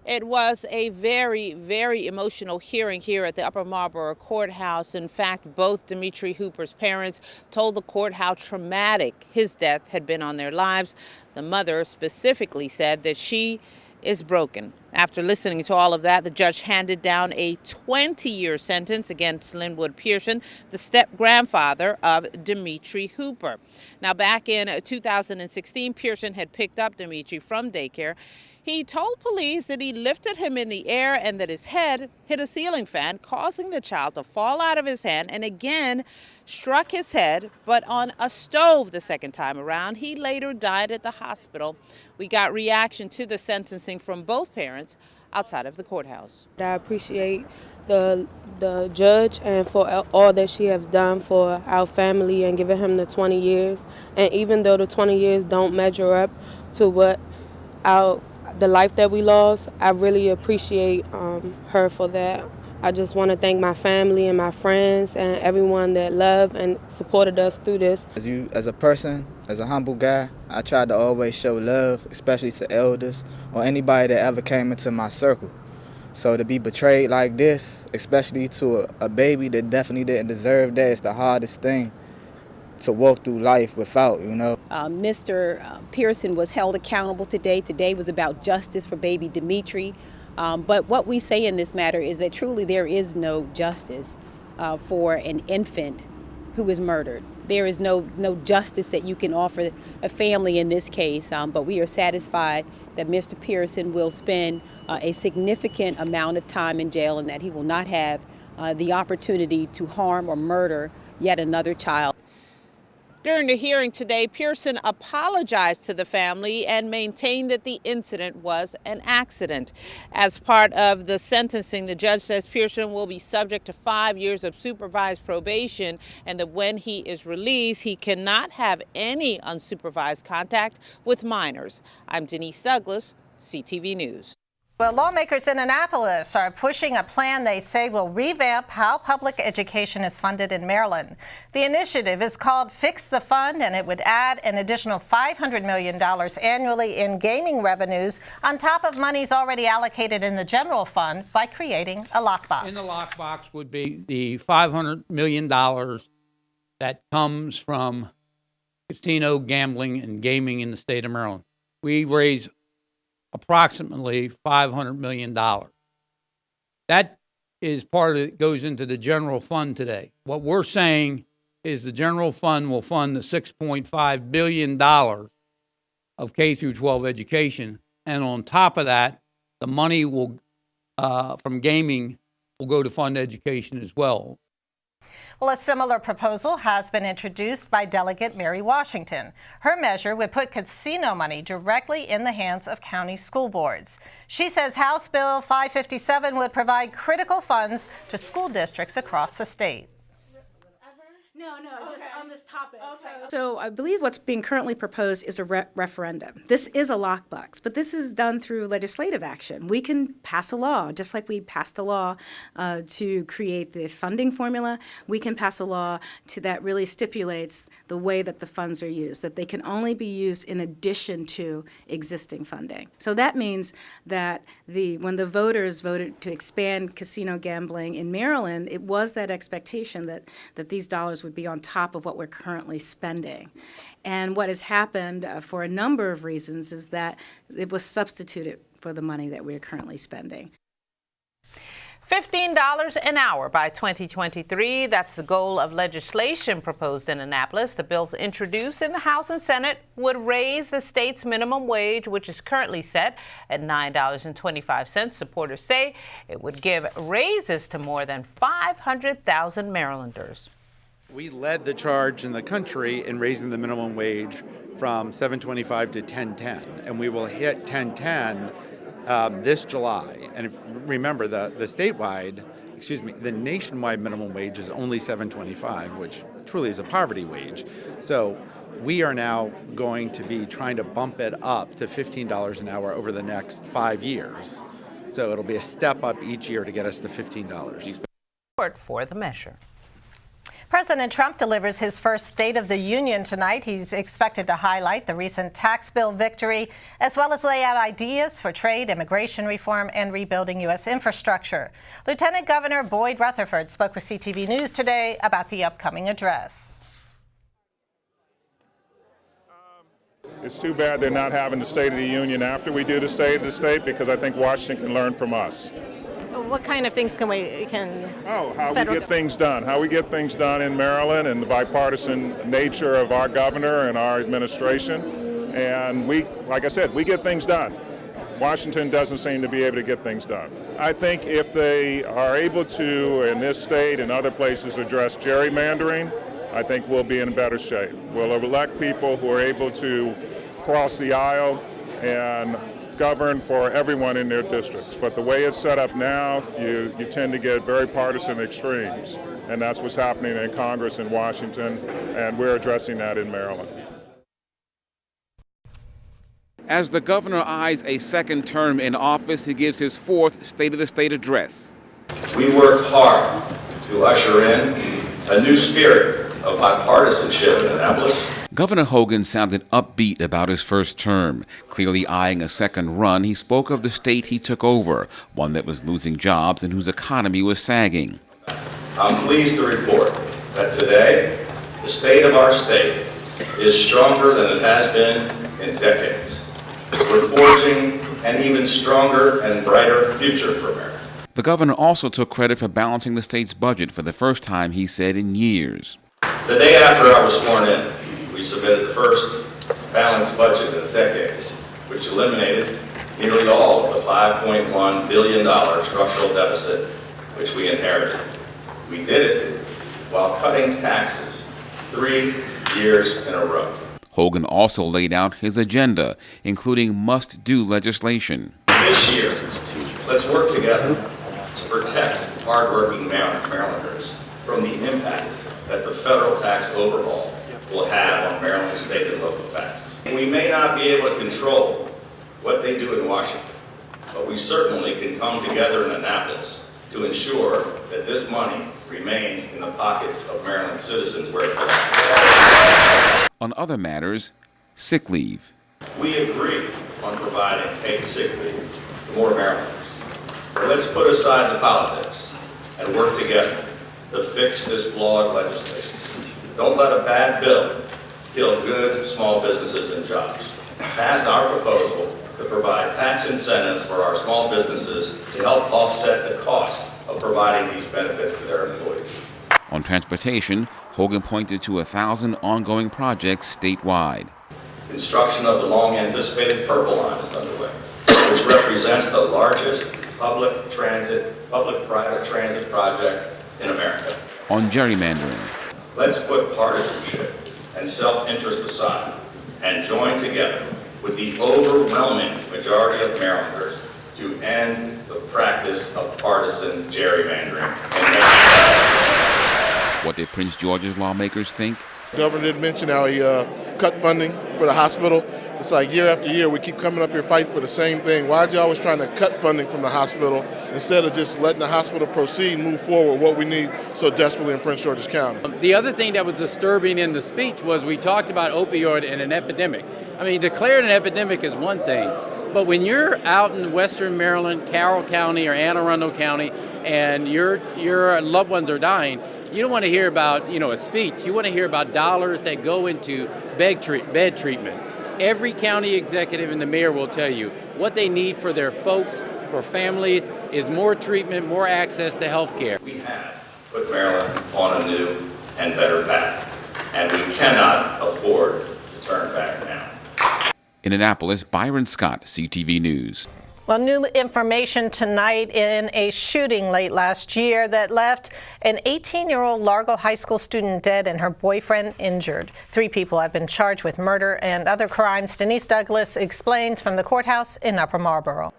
It was a very, very emotional hearing here at the Upper Marlboro Courthouse. In fact, both Dimitri Hooper's parents told the court how traumatic his death had been on their lives. The mother specifically said that she is broken. After listening to all of that, the judge handed down a 20-year sentence against Linwood Pearson, the step-grandfather of Dimitri Hooper. Now, back in 2016, Pearson had picked up Dimitri from daycare. He told police that he lifted him in the air and that his head hit a ceiling fan, causing the child to fall out of his hand and again struck his head, but on a stove the second time around. He later died at the hospital. We got reaction to the sentencing from both parents outside of the courthouse. I appreciate the judge and for all that she has done for our family and giving him the 20 years. And even though the 20 years don't measure up to what the life that we lost, I really appreciate her for that. I just want to thank my family and my friends and everyone that loved and supported us through this. As a person, as a humble guy, I tried to always show love, especially to elders or anybody that ever came into my circle. So to be betrayed like this, especially to a baby that definitely didn't deserve that, is the hardest thing to walk through life without, Mr. Pearson was held accountable today. Today was about justice for baby Dimitri. But what we say in this matter is that truly there is no justice for an infant who is murdered. There is no justice that you can offer a family in this case, but we are satisfied that Mr. Pearson will spend a significant amount of time in jail and that he will not have the opportunity to harm or murder yet another child. During the hearing today, Pearson apologized to the family and maintained that the incident was an accident. As part of the sentencing, the judge says Pearson will be subject to 5 years of supervised probation and that when he is released, he cannot have any unsupervised contact with minors. I'm Denise Douglas, CTV News. Well, lawmakers in Annapolis are pushing a plan they say will revamp how public education is funded in Maryland. The initiative is called Fix the Fund, and it would add an additional $500 million annually in gaming revenues on top of monies already allocated in the general fund by creating a lockbox. In the lockbox would be the $500 million that comes from casino gambling and gaming in the state of Maryland. We raise approximately $500 million. That is part of it, goes into the general fund today. What we're saying is the general fund will fund the $6.5 billion of K through 12 education. And on top of that, the money will from gaming will go to fund education as well. Well, a similar proposal has been introduced by Delegate Mary Washington. Her measure would put casino money directly in the hands of county school boards. She says House Bill 557 would provide critical funds to school districts across the state. No, just on this topic. Okay. So I believe what's being currently proposed is a referendum. This is a lockbox, but this is done through legislative action. We can pass a law, just like we passed a law to create the funding formula. We can pass a law that really stipulates the way that the funds are used, that they can only be used in addition to existing funding. So that means that when the voters voted to expand casino gambling in Maryland, it was that expectation that these dollars would be on top of what we're currently spending. And what has happened for a number of reasons is that it was substituted for the money that we're currently spending. $15 an hour by 2023. That's the goal of legislation proposed in Annapolis. The bills introduced in the House and Senate would raise the state's minimum wage, which is currently set at $9.25. Supporters say it would give raises to more than 500,000 Marylanders. We led the charge in the country in raising the minimum wage from $7.25 to $10.10, and we will hit $10.10 this July. And remember, the nationwide minimum wage is only $7.25, which truly is a poverty wage. So we are now going to be trying to bump it up to $15 an hour over the next 5 years. So it'll be a step up each year to get us to $15. Support for the measure. President Trump delivers his first State of the Union tonight. He's expected to highlight the recent tax bill victory, as well as lay out ideas for trade, immigration reform, and rebuilding U.S. infrastructure. Lieutenant Governor Boyd Rutherford spoke with CTV News today about the upcoming address. It's too bad they're not having the State of the Union after we do the State of the State, because I think Washington can learn from us. What kind of things can we how we get things done. How we get things done in Maryland, and the bipartisan nature of our governor and our administration. And we, like I said, we get things done. Washington doesn't seem to be able to get things done. I think if they are able to, in this state and other places, address gerrymandering, I think we'll be in better shape. We'll elect people who are able to cross the aisle and govern for everyone in their districts. But the way it's set up now, you tend to get very partisan extremes. And that's what's happening in Congress in Washington, and we're addressing that in Maryland. As the governor eyes a second term in office, he gives his fourth State of the State address. We worked hard to usher in a new spirit of bipartisanship in Annapolis. Governor Hogan sounded upbeat about his first term. Clearly eyeing a second run, he spoke of the state he took over, one that was losing jobs and whose economy was sagging. I'm pleased to report that today, the state of our state is stronger than it has been in decades. We're forging an even stronger and brighter future for America. The governor also took credit for balancing the state's budget for the first time, he said, in years. The day after I was sworn in, we submitted the first balanced budget in a decade, which eliminated nearly all of the $5.1 billion structural deficit which we inherited. We did it while cutting taxes 3 years in a row. Hogan also laid out his agenda, including must-do legislation. This year, let's work together to protect hardworking Marylanders from the impact that the federal tax overhaul will have on Maryland state and local taxes. We may not be able to control what they do in Washington, but we certainly can come together in Annapolis to ensure that this money remains in the pockets of Maryland citizens where it belongs. On other matters, sick leave. We agree on providing paid sick leave to more Marylanders. But let's put aside the politics and work together to fix this flawed legislation. Don't let a bad bill kill good small businesses and jobs. Pass our proposal to provide tax incentives for our small businesses to help offset the cost of providing these benefits to their employees. On transportation, Hogan pointed to 1,000 ongoing projects statewide. Construction of the long-anticipated Purple Line is underway, which represents the largest public-private transit project in America. On gerrymandering. Let's put partisanship and self-interest aside and join together with the overwhelming majority of Marylanders to end the practice of partisan gerrymandering. What did Prince George's lawmakers think? The governor did mention how he cut funding for the hospital. It's like year after year we keep coming up here fighting for the same thing. Why is he always trying to cut funding from the hospital instead of just letting the hospital proceed, move forward, what we need so desperately in Prince George's County? The other thing that was disturbing in the speech was we talked about opioid and an epidemic. I mean, declaring an epidemic is one thing, but when you're out in western Maryland, Carroll County or Anne Arundel County, and your loved ones are dying, you don't want to hear about, a speech. You want to hear about dollars that go into bed treatment. Every county executive and the mayor will tell you what they need for their folks, for families, is more treatment, more access to health care. We have put Maryland on a new and better path, and we cannot afford to turn back now. In Annapolis, Byron Scott, CTV News. Well, new information tonight in a shooting late last year that left an 18-year-old Largo High School student dead and her boyfriend injured. 3 people have been charged with murder and other crimes. Denise Douglas explains from the courthouse in Upper Marlboro.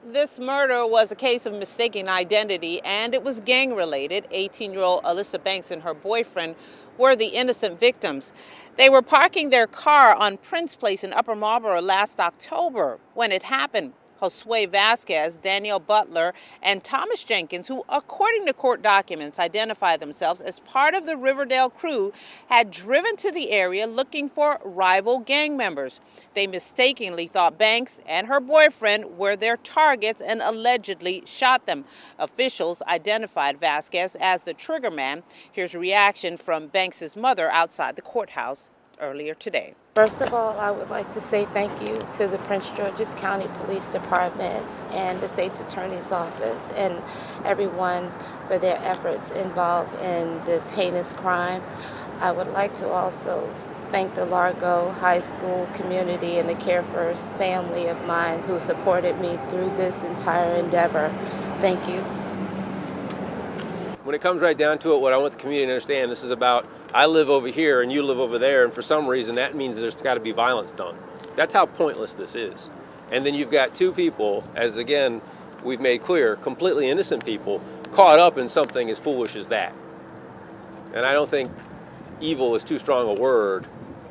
This murder was a case of mistaken identity, and it was gang-related. 18-year-old Alyssa Banks and her boyfriend were the innocent victims. They were parking their car on Prince Place in Upper Marlboro last October when it happened. Josue Vasquez, Daniel Butler, and Thomas Jenkins, who, according to court documents, identify themselves as part of the Riverdale crew, had driven to the area looking for rival gang members. They mistakenly thought Banks and her boyfriend were their targets and allegedly shot them. Officials identified Vasquez as the triggerman. Here's a reaction from Banks' mother outside the courthouse earlier today. First of all, I would like to say thank you to the Prince George's County Police Department and the State's Attorney's Office and everyone for their efforts involved in this heinous crime. I would like to also thank the Largo High School community and the Care First family of mine who supported me through this entire endeavor. Thank you. When it comes right down to it, what I want the community to understand, this is about I live over here and you live over there, and for some reason that means there's got to be violence done. That's how pointless this is. And then you've got two people, as again we've made clear, completely innocent people caught up in something as foolish as that. And I don't think evil is too strong a word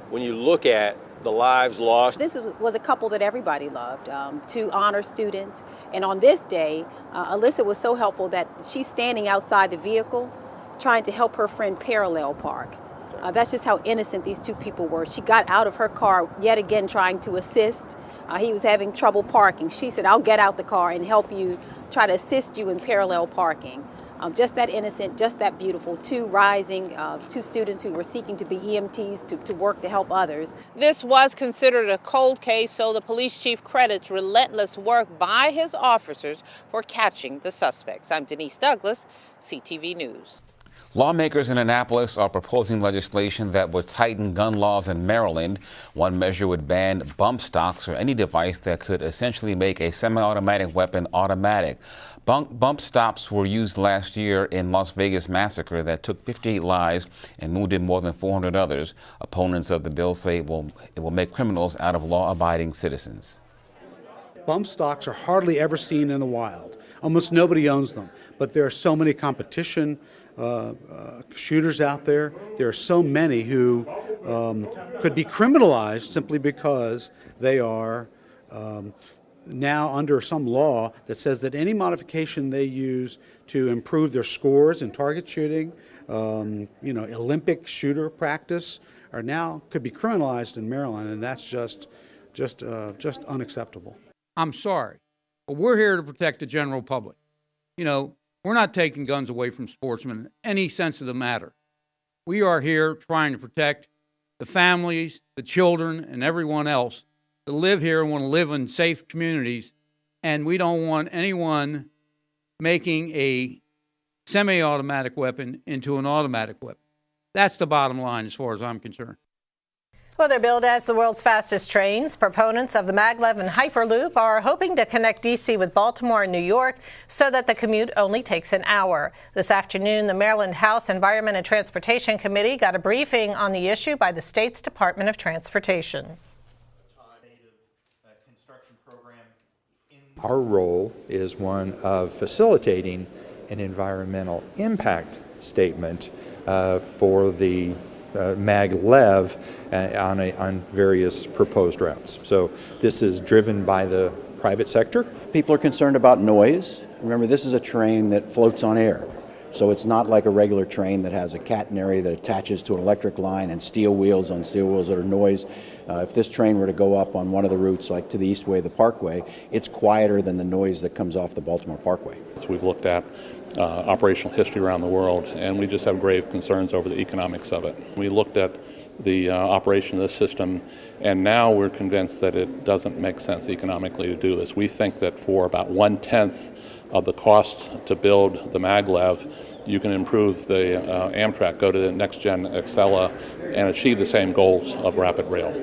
when you look at the lives lost. This was a couple that everybody loved, two honor students. And on this day, Alyssa was so helpful that she's standing outside the vehicle trying to help her friend parallel park. That's just how innocent these two people were. She got out of her car yet again trying to assist. He was having trouble parking. She said, I'll get out the car and help you, try to assist you in parallel parking. Just that innocent, just that beautiful. Two students who were seeking to be EMTs to work to help others. This was considered a cold case, so the police chief credits relentless work by his officers for catching the suspects. I'm Denise Douglas, CTV News. Lawmakers in Annapolis are proposing legislation that would tighten gun laws in Maryland. One measure would ban bump stocks or any device that could essentially make a semi-automatic weapon automatic. Bump stops were used last year in Las Vegas massacre that took 58 lives and wounded more than 400 others. Opponents of the bill say it will make criminals out of law-abiding citizens. Bump stocks are hardly ever seen in the wild. Almost nobody owns them, but there are so many competition shooters out there. There are so many who could be criminalized simply because they are now under some law that says that any modification they use to improve their scores in target shooting, Olympic shooter practice, are now could be criminalized in Maryland, and that's just unacceptable. I'm sorry, but we're here to protect the general public. We're not taking guns away from sportsmen in any sense of the matter. We are here trying to protect the families, the children, and everyone else that live here and want to live in safe communities. And we don't want anyone making a semi-automatic weapon into an automatic weapon. That's the bottom line as far as I'm concerned. Well, they're billed as the world's fastest trains. Proponents of the maglev and Hyperloop are hoping to connect D.C. with Baltimore and New York so that the commute only takes an hour. This afternoon, the Maryland House Environment and Transportation Committee got a briefing on the issue by the state's Department of Transportation. Our role is one of facilitating an environmental impact statement for the maglev on various proposed routes. So this is driven by the private sector. People are concerned about noise. Remember, this is a train that floats on air. So it's not like a regular train that has a catenary that attaches to an electric line and steel wheels on steel wheels that are noise. If this train were to go up on one of the routes, like to the Eastway of the Parkway, it's quieter than the noise that comes off the Baltimore Parkway. We've looked at operational history around the world, and we just have grave concerns over the economics of it. We looked at the operation of this system, and now we're convinced that it doesn't make sense economically to do this. We think that for about 1/10 of the cost to build the maglev, you can improve the Amtrak, go to the next-gen Acela, and achieve the same goals of rapid rail.